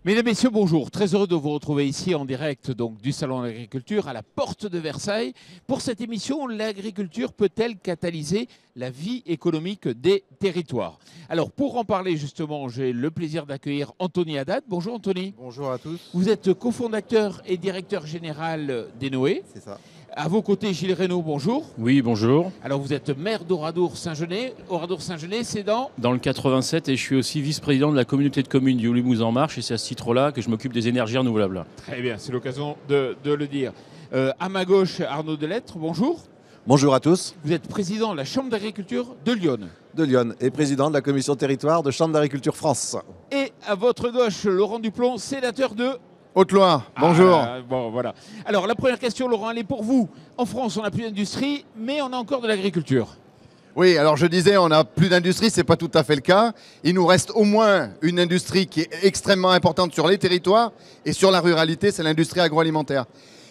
Mesdames, Messieurs, bonjour. Très heureux de vous retrouver ici en direct donc, du Salon de l'Agriculture à la porte de Versailles. Pour cette émission, l'agriculture peut-elle catalyser la vie économique des territoires? Alors, pour en parler justement, j'ai le plaisir d'accueillir Anthony Haddad. Bonjour Anthony. Bonjour à tous. Vous êtes cofondateur et directeur général d'Enoé. C'est ça. À vos côtés, Gilles Reynaud, bonjour. Oui, bonjour. Alors, vous êtes maire d'Oradour-Saint-Genès. Oradour-Saint-Genès, c'est dans Le 87 et je suis aussi vice-président de la communauté de communes du Limousin en Marche et c'est à ce titre-là que je m'occupe des énergies renouvelables. Très bien, c'est l'occasion de le dire. À ma gauche, Arnaud Delettre, bonjour. Bonjour à tous, Vous êtes président de la Chambre d'agriculture de Lyon. de Lyon et président de la commission territoire de Chambre d'agriculture France. Et à votre gauche, Laurent Duplon, sénateur de Haute-Loire, bonjour. Bon, voilà. Alors, la première question, Laurent, elle est pour vous. En France, on n'a plus d'industrie, mais on a encore de l'agriculture. Oui, alors je disais, on n'a plus d'industrie, c'est pas tout à fait le cas. Il nous reste au moins une industrie qui est extrêmement importante sur les territoires et sur la ruralité, c'est l'industrie agroalimentaire.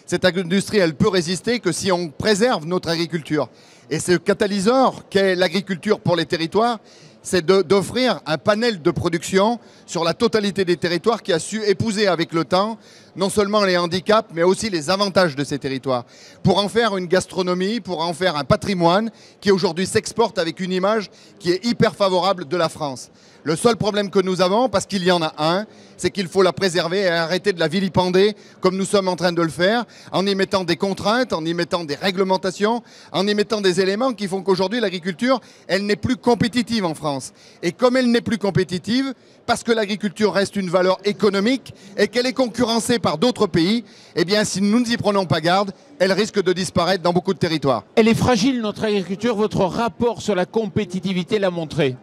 Cette industrie, elle peut résister que si on préserve notre agriculture. Et ce catalyseur qu'est l'agriculture pour les territoires, c'est d'offrir un panel de production sur la totalité des territoires qui a su épouser avec le temps non seulement les handicaps, mais aussi les avantages de ces territoires. Pour en faire une gastronomie, pour en faire un patrimoine qui aujourd'hui s'exporte avec une image qui est hyper favorable de la France. Le seul problème que nous avons, parce qu'il y en a un, c'est qu'il faut la préserver et arrêter de la vilipender comme nous sommes en train de le faire, en y mettant des contraintes, en y mettant des réglementations, en y mettant des éléments qui font qu'aujourd'hui l'agriculture, elle n'est plus compétitive en France. Et comme elle n'est plus compétitive, parce que l'agriculture reste une valeur économique et qu'elle est concurrencée par d'autres pays, eh bien si nous ne y prenons pas garde, elle risque de disparaître dans beaucoup de territoires. Elle est fragile, notre agriculture. Votre rapport sur la compétitivité l'a montré.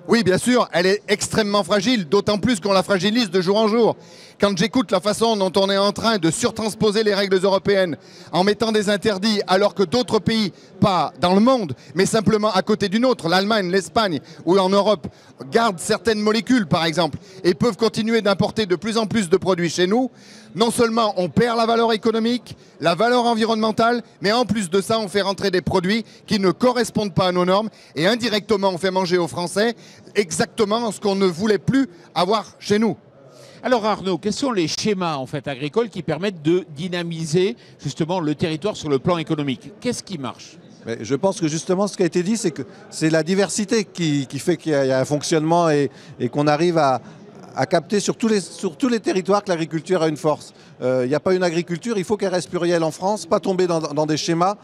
Oui, bien sûr, elle est extrêmement fragile, d'autant plus qu'on la fragilise de jour en jour. Quand j'écoute la façon dont on est en train de surtransposer les règles européennes en mettant des interdits alors que d'autres pays, pas dans le monde, mais simplement à côté d'une autre, l'Allemagne, l'Espagne ou en Europe, gardent certaines molécules par exemple et peuvent continuer d'importer de plus en plus de produits chez nous, non seulement on perd la valeur économique, la valeur environnementale, mais en plus de ça, on fait rentrer des produits qui ne correspondent pas à nos normes et indirectement, on fait manger aux Français exactement ce qu'on ne voulait plus avoir chez nous. Alors Arnaud, quels sont les schémas en fait, agricoles qui permettent de dynamiser justement le territoire sur le plan économique? Qu'est-ce qui marche? Mais je pense que justement ce qui a été dit, c'est que c'est la diversité qui fait qu'il y a un fonctionnement et qu'on arrive à capter sur tous les territoires que l'agriculture a une force. Il n'y a pas une agriculture, il faut qu'elle reste plurielle en France, pas tomber dans des schémas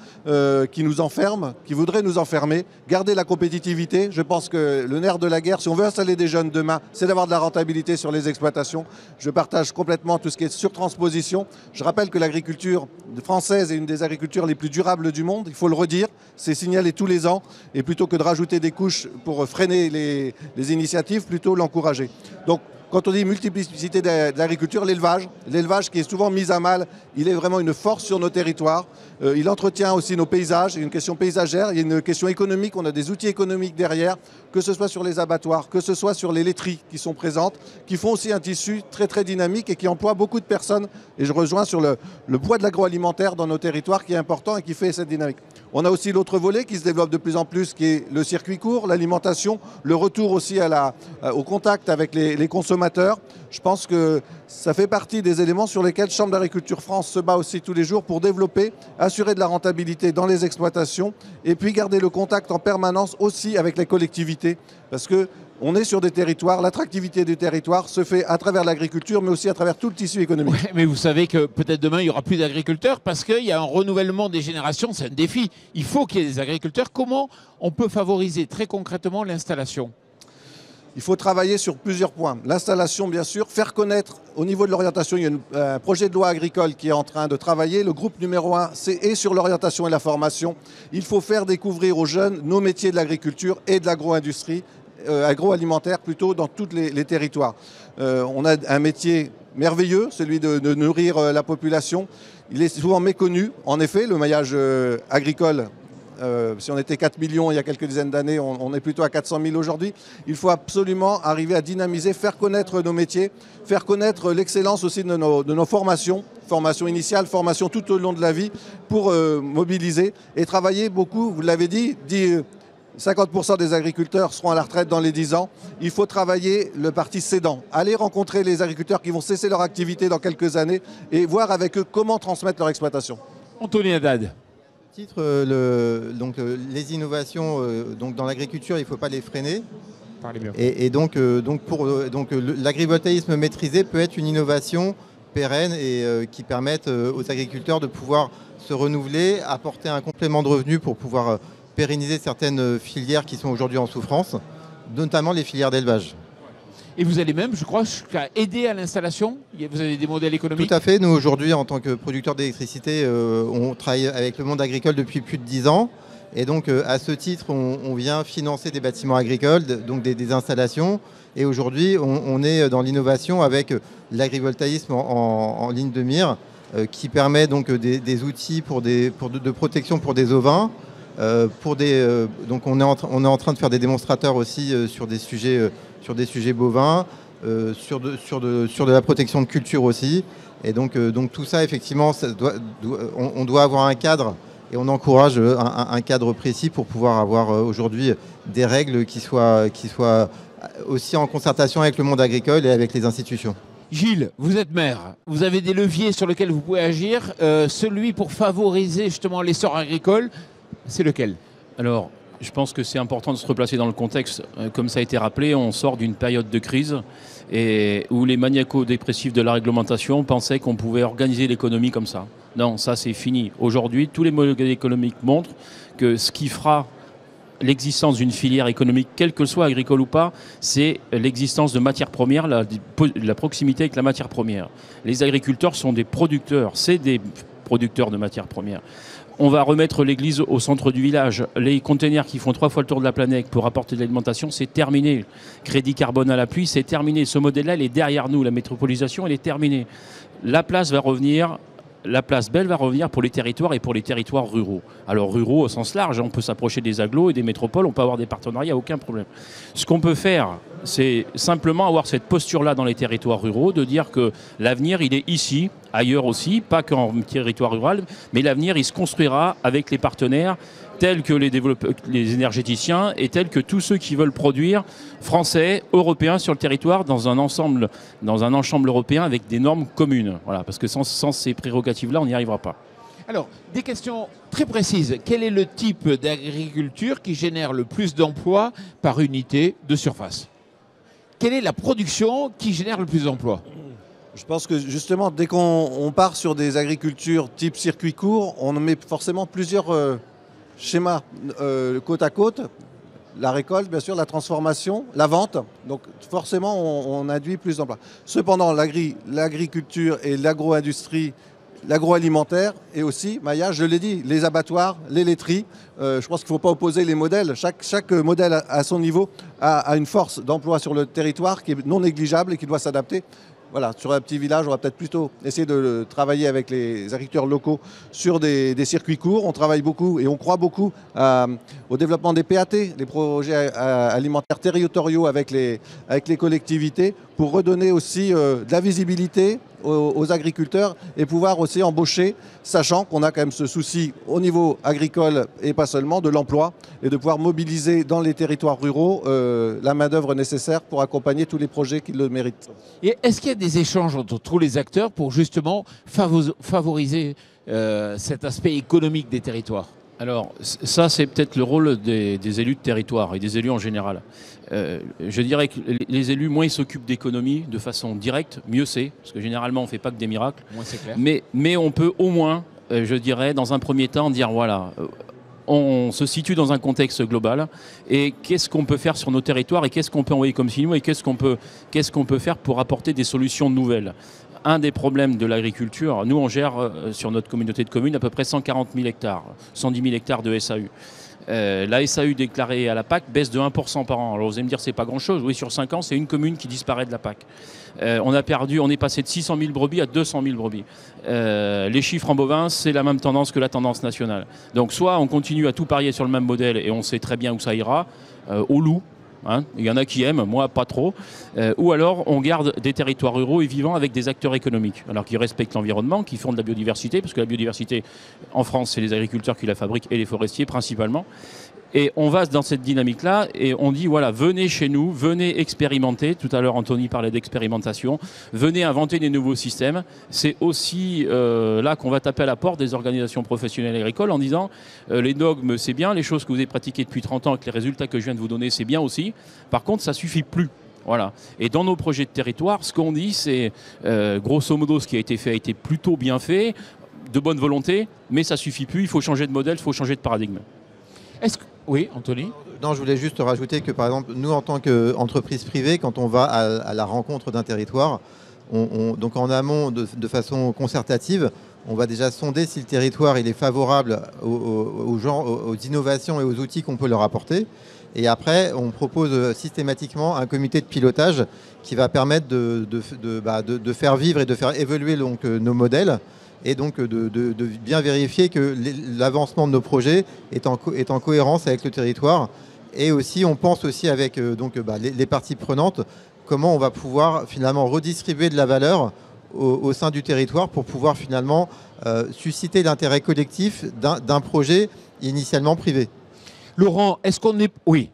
qui nous enferment, qui voudraient nous enfermer, garder la compétitivité. Je pense que le nerf de la guerre, si on veut installer des jeunes demain, c'est d'avoir de la rentabilité sur les exploitations. Je partage complètement tout ce qui est surtransposition. Je rappelle que l'agriculture française est une des agricultures les plus durables du monde, il faut le redire, c'est signalé tous les ans, et plutôt que de rajouter des couches pour freiner les initiatives, plutôt l'encourager. Donc, quand on dit multiplicité de l'agriculture, l'élevage qui est souvent mis à mal, il est vraiment une force sur nos territoires. Il entretient aussi nos paysages, il y a une question paysagère, il y a une question économique, on a des outils économiques derrière, que ce soit sur les abattoirs, que ce soit sur les laiteries qui sont présentes, qui font aussi un tissu très très dynamique et qui emploient beaucoup de personnes. Et je rejoins sur le poids de l'agroalimentaire dans nos territoires qui est important et qui fait cette dynamique. On a aussi l'autre volet qui se développe de plus en plus, qui est le circuit court, l'alimentation, le retour aussi au contact avec les consommateurs. Je pense que ça fait partie des éléments sur lesquels Chambre d'agriculture France se bat aussi tous les jours pour développer, assurer de la rentabilité dans les exploitations et puis garder le contact en permanence aussi avec les collectivités. Parce qu'on est sur des territoires, l'attractivité du territoire se fait à travers l'agriculture mais aussi à travers tout le tissu économique. Ouais, mais vous savez que peut-être demain il n'y aura plus d'agriculteurs parce qu'il y a un renouvellement des générations, c'est un défi. Il faut qu'il y ait des agriculteurs. Comment on peut favoriser très concrètement l'installation ? Il faut travailler sur plusieurs points. L'installation, bien sûr, faire connaître au niveau de l'orientation. Il y a un projet de loi agricole qui est en train de travailler. Le groupe numéro 1 est sur l'orientation et la formation. Il faut faire découvrir aux jeunes nos métiers de l'agriculture et de l'agro-industrie, agroalimentaire plutôt, dans tous les territoires. On a un métier merveilleux, celui de nourrir la population. Il est souvent méconnu. En effet, le maillage agricole, si on était 4 millions il y a quelques dizaines d'années, on est plutôt à 400 000 aujourd'hui. Il faut absolument arriver à dynamiser, faire connaître nos métiers, faire connaître l'excellence aussi de nos formations, formation initiale, formation tout au long de la vie, pour mobiliser et travailler beaucoup, vous l'avez dit 50% des agriculteurs seront à la retraite dans les 10 ans. Il faut travailler le parti cédant. Aller rencontrer les agriculteurs qui vont cesser leur activité dans quelques années et voir avec eux comment transmettre leur exploitation. Anthony Haddad. Titre, les innovations donc dans l'agriculture, il ne faut pas les freiner. Et donc l'agrivoltaïsme maîtrisé peut être une innovation pérenne et qui permette aux agriculteurs de pouvoir se renouveler, apporter un complément de revenus pour pouvoir pérenniser certaines filières qui sont aujourd'hui en souffrance, notamment les filières d'élevage. Et vous allez même, je crois, jusqu'à aider à l'installation. Vous avez des modèles économiques? Tout à fait. Nous, aujourd'hui, en tant que producteurs d'électricité, on travaille avec le monde agricole depuis plus de 10 ans. Et donc, à ce titre, on vient financer des bâtiments agricoles, donc des installations. Et aujourd'hui, on est dans l'innovation avec l'agrivoltaïsme en ligne de mire, qui permet donc des outils de protection pour des ovins. Donc on est en train de faire des démonstrateurs aussi sur des sujets bovins, sur de la protection de culture aussi. Et donc tout ça, effectivement, on doit avoir un cadre et on encourage un cadre précis pour pouvoir avoir aujourd'hui des règles qui soient aussi en concertation avec le monde agricole et avec les institutions. Gilles, vous êtes maire, vous avez des leviers sur lesquels vous pouvez agir. Celui pour favoriser justement l'essor agricole, c'est lequel? Alors, je pense que c'est important de se replacer dans le contexte. Comme ça a été rappelé, on sort d'une période de crise et où les maniaco-dépressifs de la réglementation pensaient qu'on pouvait organiser l'économie comme ça. Non, ça c'est fini. Aujourd'hui, tous les modèles économiques montrent que ce qui fera l'existence d'une filière économique, quelle que soit agricole ou pas, c'est l'existence de matières premières, la proximité avec la matière première. Les agriculteurs sont des producteurs, c'est des producteurs de matières premières. On va remettre l'église au centre du village. Les containers qui font 3 fois le tour de la planète pour apporter de l'alimentation, c'est terminé. Crédit carbone à l'appui, c'est terminé. Ce modèle-là, il est derrière nous. La métropolisation, elle est terminée. La place belle va revenir pour les territoires et pour les territoires ruraux. Alors ruraux au sens large, on peut s'approcher des agglos et des métropoles, on peut avoir des partenariats, aucun problème. Ce qu'on peut faire, c'est simplement avoir cette posture-là dans les territoires ruraux, de dire que l'avenir, il est ici, ailleurs aussi, pas qu'en territoire rural, mais l'avenir, il se construira avec les partenaires tels que les énergéticiens et tels que tous ceux qui veulent produire français, européens sur le territoire dans un ensemble européen avec des normes communes. Voilà, parce que sans ces prérogatives-là, on n'y arrivera pas. Alors, des questions très précises. Quel est le type d'agriculture qui génère le plus d'emplois par unité de surface? Quelle est la production qui génère le plus d'emplois? Je pense que justement, dès qu'on part sur des agricultures type circuit court, on met forcément plusieurs schémas côte à côte. La récolte, bien sûr, la transformation, la vente. Donc forcément, on induit plus d'emplois. Cependant, l'agriculture et l'agro-industrie, l'agroalimentaire et aussi, Maya, je l'ai dit, les abattoirs, les laiteries. Je pense qu'il ne faut pas opposer les modèles. Chaque modèle à son niveau a une force d'emploi sur le territoire qui est non négligeable et qui doit s'adapter. Voilà, sur un petit village, on va peut-être plutôt essayer de travailler avec les agriculteurs locaux sur des circuits courts. On travaille beaucoup et on croit beaucoup au développement des PAT, les projets alimentaires territoriaux avec les collectivités, pour redonner aussi de la visibilité aux agriculteurs et pouvoir aussi embaucher, sachant qu'on a quand même ce souci au niveau agricole et pas seulement de l'emploi, et de pouvoir mobiliser dans les territoires ruraux la main-d'œuvre nécessaire pour accompagner tous les projets qui le méritent. Et est-ce qu'il y a des échanges entre tous les acteurs pour justement favoriser cet aspect économique des territoires? Alors, ça, c'est peut-être le rôle des élus de territoire et des élus en général. Je dirais que les élus, moins ils s'occupent d'économie de façon directe, mieux c'est, parce que généralement, on ne fait pas que des miracles. Moins c'est clair. Mais on peut au moins, je dirais, dans un premier temps, dire voilà, on se situe dans un contexte global et qu'est-ce qu'on peut faire sur nos territoires et qu'est-ce qu'on peut envoyer comme signaux et qu'est-ce qu'on peut faire pour apporter des solutions nouvelles. Un des problèmes de l'agriculture, nous on gère sur notre communauté de communes à peu près 140 000 hectares, 110 000 hectares de SAU. La SAU déclarée à la PAC baisse de 1% par an. Alors vous allez me dire c'est pas grand-chose. Oui, sur 5 ans, c'est une commune qui disparaît de la PAC. On est passé de 600 000 brebis à 200 000 brebis. Les chiffres en bovins, c'est la même tendance que la tendance nationale. Donc soit on continue à tout parier sur le même modèle et on sait très bien où ça ira, au loup. Hein, il y en a qui aiment, moi pas trop. Ou alors on garde des territoires ruraux et vivants avec des acteurs économiques, alors qui respectent l'environnement, qui font de la biodiversité, parce que la biodiversité en France c'est les agriculteurs qui la fabriquent et les forestiers principalement. Et on va dans cette dynamique-là et on dit, voilà, venez chez nous, venez expérimenter. Tout à l'heure, Anthony parlait d'expérimentation. Venez inventer des nouveaux systèmes. C'est aussi là qu'on va taper à la porte des organisations professionnelles agricoles en disant, les dogmes, c'est bien, les choses que vous avez pratiquées depuis 30 ans avec les résultats que je viens de vous donner, c'est bien aussi. Par contre, ça ne suffit plus. Voilà. Et dans nos projets de territoire, ce qu'on dit, c'est grosso modo, ce qui a été fait a été plutôt bien fait, de bonne volonté, mais ça ne suffit plus. Il faut changer de modèle, il faut changer de paradigme. Oui, Anthony? Non, je voulais juste rajouter que, par exemple, nous, en tant qu'entreprise privée, quand on va à la rencontre d'un territoire, donc en amont, de façon concertative, on va déjà sonder si le territoire il est favorable aux innovations et aux outils qu'on peut leur apporter. Et après, on propose systématiquement un comité de pilotage qui va permettre de faire vivre et de faire évoluer donc, nos modèles et donc de bien vérifier que l'avancement de nos projets est en cohérence avec le territoire. Et aussi, on pense aussi avec les parties prenantes, comment on va pouvoir finalement redistribuer de la valeur au sein du territoire pour pouvoir finalement susciter l'intérêt collectif d'un projet initialement privé. Laurent, est-ce qu'on est... Oui.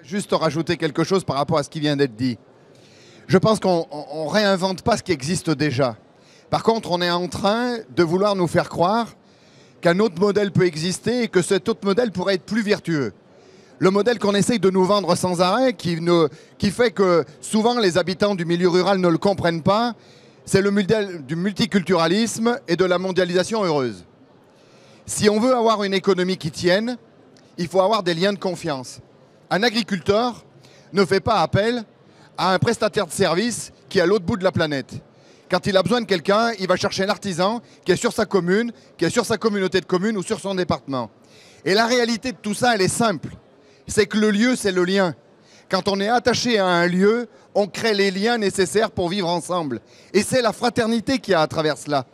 Juste rajouter quelque chose par rapport à ce qui vient d'être dit. Je pense qu'on ne réinvente pas ce qui existe déjà. Par contre, on est en train de vouloir nous faire croire qu'un autre modèle peut exister et que cet autre modèle pourrait être plus vertueux. Le modèle qu'on essaye de nous vendre sans arrêt, qui fait que souvent les habitants du milieu rural ne le comprennent pas, c'est le modèle du multiculturalisme et de la mondialisation heureuse. Si on veut avoir une économie qui tienne, il faut avoir des liens de confiance. Un agriculteur ne fait pas appel à un prestataire de service qui est à l'autre bout de la planète. Quand il a besoin de quelqu'un, il va chercher un artisan qui est sur sa commune, qui est sur sa communauté de communes ou sur son département. Et la réalité de tout ça, elle est simple. C'est que le lieu, c'est le lien. Quand on est attaché à un lieu, on crée les liens nécessaires pour vivre ensemble. Et c'est la fraternité qui a à travers cela.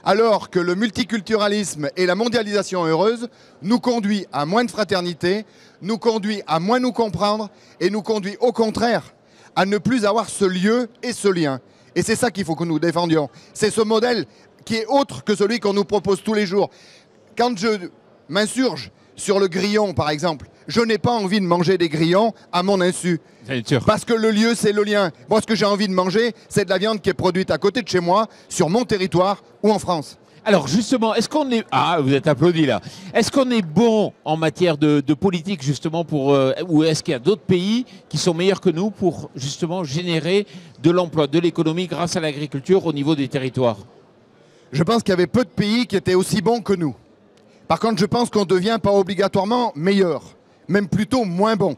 Alors que le multiculturalisme et la mondialisation heureuse nous conduit à moins de fraternité, nous conduit à moins nous comprendre et nous conduit au contraire à ne plus avoir ce lieu et ce lien. Et c'est ça qu'il faut que nous défendions. C'est ce modèle qui est autre que celui qu'on nous propose tous les jours. Quand je m'insurge sur le grillon, par exemple, je n'ai pas envie de manger des grillons à mon insu. Parce que le lieu, c'est le lien. Moi, ce que j'ai envie de manger, c'est de la viande qui est produite à côté de chez moi, sur mon territoire ou en France. Alors justement, est-ce qu'on est... Ah, vous êtes applaudi là. Est-ce qu'on est bon en matière de politique justement pour... ou est-ce qu'il y a d'autres pays qui sont meilleurs que nous pour justement générer de l'emploi, de l'économie grâce à l'agriculture au niveau des territoires? Je pense qu'il y avait peu de pays qui étaient aussi bons que nous. Par contre, je pense qu'on ne devient pas obligatoirement meilleur, même plutôt moins bon.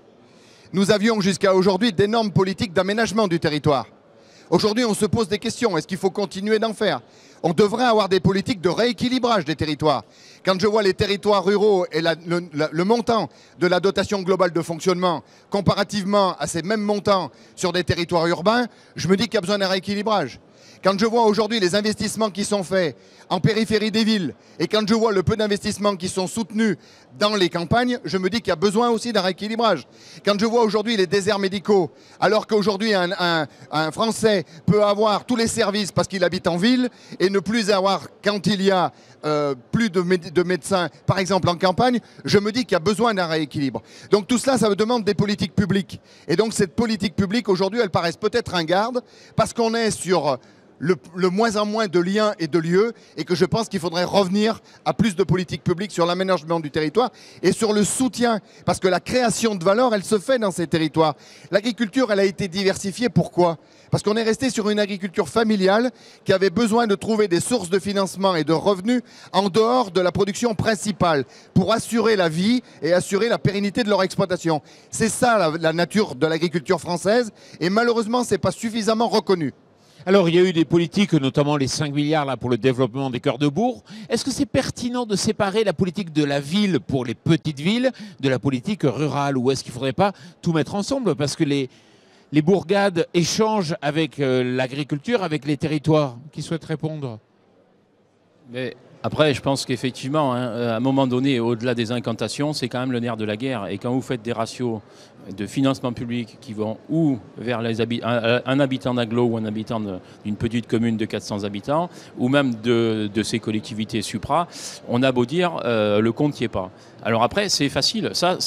Nous avions jusqu'à aujourd'hui d'énormes politiques d'aménagement du territoire. Aujourd'hui, on se pose des questions. Est-ce qu'il faut continuer d'en faire? On devrait avoir des politiques de rééquilibrage des territoires. Quand je vois les territoires ruraux et le montant de la dotation globale de fonctionnement comparativement à ces mêmes montants sur des territoires urbains, je me dis qu'il y a besoin d'un rééquilibrage. Quand je vois aujourd'hui les investissements qui sont faits en périphérie des villes et quand je vois le peu d'investissements qui sont soutenus dans les campagnes, je me dis qu'il y a besoin aussi d'un rééquilibrage. Quand je vois aujourd'hui les déserts médicaux, alors qu'aujourd'hui un Français peut avoir tous les services parce qu'il habite en ville et ne plus avoir quand il y a plus de médecins, par exemple en campagne, je me dis qu'il y a besoin d'un rééquilibre. Donc tout cela, ça me demande des politiques publiques. Et donc cette politique publique, aujourd'hui, elle paraît peut-être ringarde parce qu'on est sur... le moins en moins de liens et de lieux, et que je pense qu'il faudrait revenir à plus de politiques publiques sur l'aménagement du territoire et sur le soutien, parce que la création de valeur, elle se fait dans ces territoires. L'agriculture, elle a été diversifiée, pourquoi ? Parce qu'on est resté sur une agriculture familiale qui avait besoin de trouver des sources de financement et de revenus en dehors de la production principale pour assurer la vie et assurer la pérennité de leur exploitation. C'est ça la nature de l'agriculture française, et malheureusement, ce n'est pas suffisamment reconnu. Alors, il y a eu des politiques, notamment les 5 milliards là, pour le développement des cœurs de bourg. Est-ce que c'est pertinent de séparer la politique de la ville pour les petites villes de la politique rurale? Ou est-ce qu'il ne faudrait pas tout mettre ensemble? Parce que les bourgades échangent avec l'agriculture, avec les territoires. Qui souhaite répondre? Mais après, je pense qu'effectivement, hein, à un moment donné, au-delà des incantations, c'est quand même le nerf de la guerre. Et quand vous faites des ratios de financement public qui vont ou vers un habitant d'agglo ou un habitant d'une petite commune de 400 habitants, ou même de ces collectivités supra, on a beau dire, le compte n'y est pas. Alors après, c'est facile. Ça,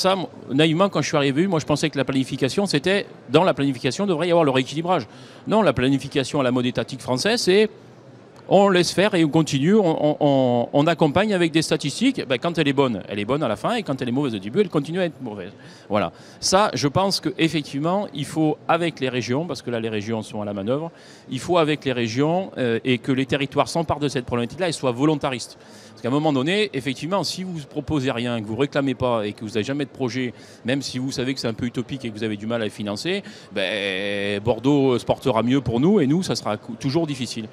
naïvement, quand je suis arrivé, moi je pensais que la planification, c'était, dans la planification, devrait y avoir le rééquilibrage. Non, la planification à la mode étatique française, c'est on laisse faire et on continue, on accompagne avec des statistiques. Ben, quand elle est bonne à la fin, et quand elle est mauvaise au début, elle continue à être mauvaise. Voilà. Ça, je pense qu'effectivement, il faut avec les régions, parce que là les régions sont à la manœuvre, il faut avec les régions et que les territoires s'emparent de cette problématique-là et soient volontaristes. Parce qu'à un moment donné, effectivement, si vous ne proposez rien, que vous ne réclamez pas et que vous n'avez jamais de projet, même si vous savez que c'est un peu utopique et que vous avez du mal à le financer, ben, Bordeaux se portera mieux pour nous et nous, ça sera toujours difficile.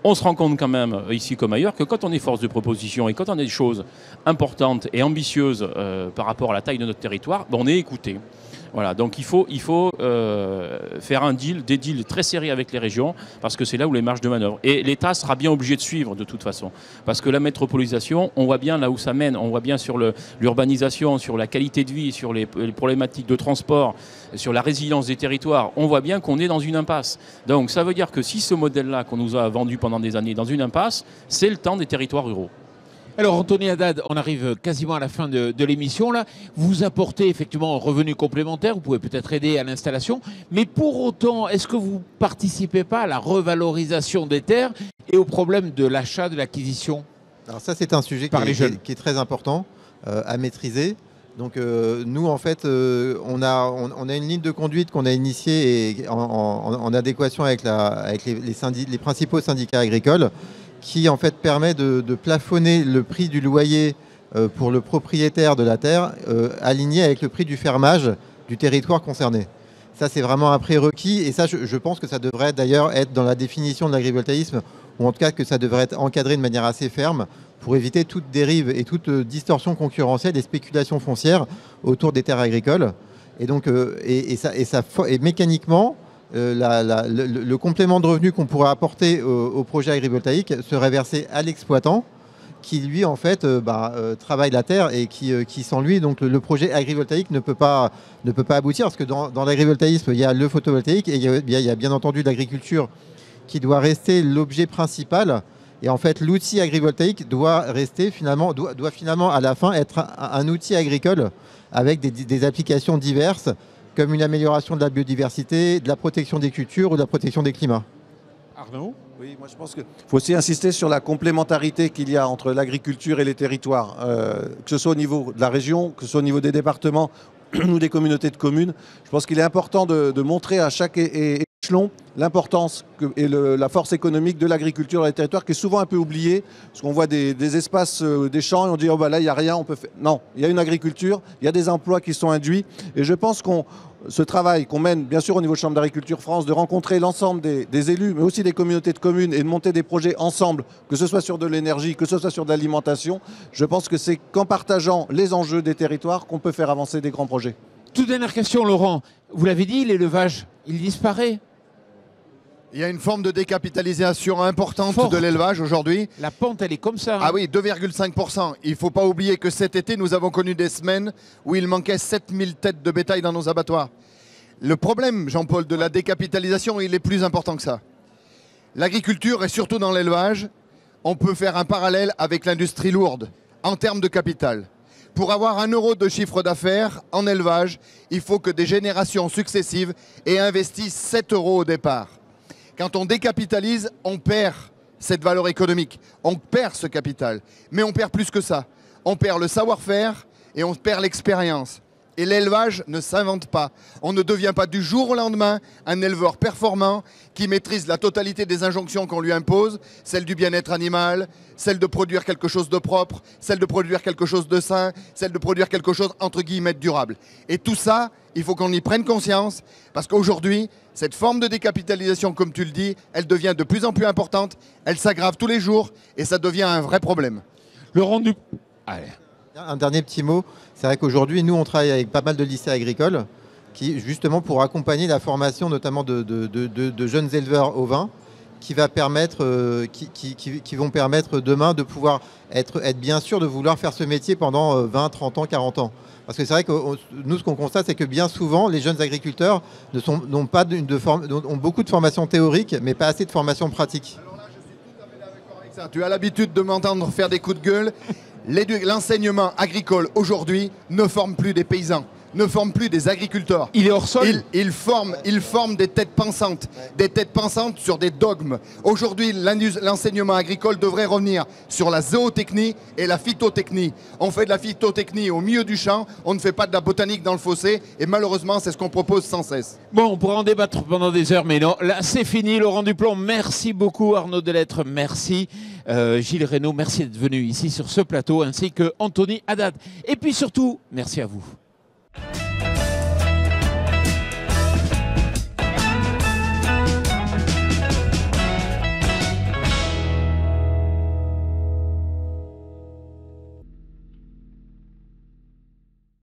On se rend compte quand même, ici comme ailleurs, que quand on est force de proposition et quand on a des choses importantes et ambitieuses par rapport à la taille de notre territoire, ben on est écouté. Voilà, donc il faut faire des deals très serrés avec les régions, parce que c'est là où les marges de manœuvre. Et l'État sera bien obligé de suivre de toute façon, parce que la métropolisation, on voit bien là où ça mène, on voit bien sur l'urbanisation, sur la qualité de vie, sur les problématiques de transport, sur la résilience des territoires, on voit bien qu'on est dans une impasse. Donc ça veut dire que si ce modèle-là qu'on nous a vendu pendant des années est dans une impasse, c'est le temps des territoires ruraux. Alors, Anthony Haddad, on arrive quasiment à la fin de l'émission. Là, vous apportez effectivement un revenu complémentaire, vous pouvez peut-être aider à l'installation, mais pour autant, est-ce que vous ne participez pas à la revalorisation des terres et au problème de l'achat, de l'acquisition? Alors ça, c'est un sujet qui est très important à maîtriser. Donc nous, en fait, on a une ligne de conduite qu'on a initiée et en adéquation avec les principaux syndicats agricoles, qui en fait permet de plafonner le prix du loyer pour le propriétaire de la terre aligné avec le prix du fermage du territoire concerné. Ça, c'est vraiment un prérequis et ça, je pense que ça devrait d'ailleurs être dans la définition de l'agrivoltaïsme, ou en tout cas que ça devrait être encadré de manière assez ferme pour éviter toute dérive et toute distorsion concurrentielle et spéculation foncière autour des terres agricoles. Et donc, et mécaniquement, le complément de revenus qu'on pourrait apporter au projet agrivoltaïque serait versé à l'exploitant qui lui en fait travaille la terre et qui sans lui donc le projet agrivoltaïque ne peut pas aboutir, parce que dans l'agrivoltaïsme il y a le photovoltaïque et il y a bien entendu l'agriculture qui doit rester l'objet principal. Et en fait, l'outil agrivoltaïque doit finalement à la fin être un outil agricole avec des applications diverses, comme une amélioration de la biodiversité, de la protection des cultures ou de la protection des climats. Arnaud ? Oui, moi je pense qu'il faut aussi insister sur la complémentarité qu'il y a entre l'agriculture et les territoires, que ce soit au niveau de la région, que ce soit au niveau des départements ou des communautés de communes. Je pense qu'il est important de montrer à chaque échelon l'importance et la force économique de l'agriculture dans les territoires, qui est souvent un peu oubliée, parce qu'on voit des espaces, des champs, et on dit oh bah là il n'y a rien, on peut faire. Non, il y a une agriculture, il y a des emplois qui sont induits, et je pense ce travail qu'on mène bien sûr au niveau de Chambre d'Agriculture France, de rencontrer l'ensemble des élus, mais aussi des communautés de communes, et de monter des projets ensemble, que ce soit sur de l'énergie, que ce soit sur de l'alimentation, je pense que c'est qu'en partageant les enjeux des territoires qu'on peut faire avancer des grands projets. Toute dernière question, Laurent. Vous l'avez dit, l'élevage, il disparaît. Il y a une forme de décapitalisation importante de l'élevage aujourd'hui. La pente, elle est comme ça. Ah oui, 2,5%. Il ne faut pas oublier que cet été, nous avons connu des semaines où il manquait 7000 têtes de bétail dans nos abattoirs. Le problème, Jean-Paul, de la décapitalisation, il est plus important que ça. L'agriculture, et surtout dans l'élevage, on peut faire un parallèle avec l'industrie lourde en termes de capital. Pour avoir 1 euro de chiffre d'affaires en élevage, il faut que des générations successives aient investi 7 euros au départ. Quand on décapitalise, on perd cette valeur économique, on perd ce capital. Mais on perd plus que ça. On perd le savoir-faire et on perd l'expérience. Et l'élevage ne s'invente pas. On ne devient pas du jour au lendemain un éleveur performant qui maîtrise la totalité des injonctions qu'on lui impose, celle du bien-être animal, celle de produire quelque chose de propre, celle de produire quelque chose de sain, celle de produire quelque chose entre guillemets durable. Et tout ça, il faut qu'on y prenne conscience, parce qu'aujourd'hui, cette forme de décapitalisation, comme tu le dis, elle devient de plus en plus importante, elle s'aggrave tous les jours et ça devient un vrai problème. Laurent Dupuis. Allez. Un dernier petit mot, c'est vrai qu'aujourd'hui, nous, on travaille avec pas mal de lycées agricoles qui, justement, pour accompagner la formation notamment de jeunes éleveurs ovins qui vont permettre demain de pouvoir être bien sûr de vouloir faire ce métier pendant 20, 30 ans, 40 ans. Parce que c'est vrai que nous, ce qu'on constate, c'est que bien souvent, les jeunes agriculteurs ont beaucoup de formations théoriques, mais pas assez de formations pratiques. Alors là, je suis tout à fait d'accord avec ça. Tu as l'habitude de m'entendre faire des coups de gueule. L'enseignement agricole aujourd'hui ne forme plus des paysans, ne forme plus des agriculteurs. Il est hors sol. Il forme des têtes pensantes, des têtes pensantes sur des dogmes. Aujourd'hui, l'enseignement agricole devrait revenir sur la zootechnie et la phytotechnie. On fait de la phytotechnie au milieu du champ, on ne fait pas de la botanique dans le fossé, et malheureusement, c'est ce qu'on propose sans cesse. Bon, on pourra en débattre pendant des heures, mais non, là c'est fini. Laurent Duplomb, merci beaucoup. Arnaud Delettre, merci. Gilles Reynaud, merci d'être venu ici sur ce plateau, ainsi que Anthony Haddad. Et puis surtout, merci à vous.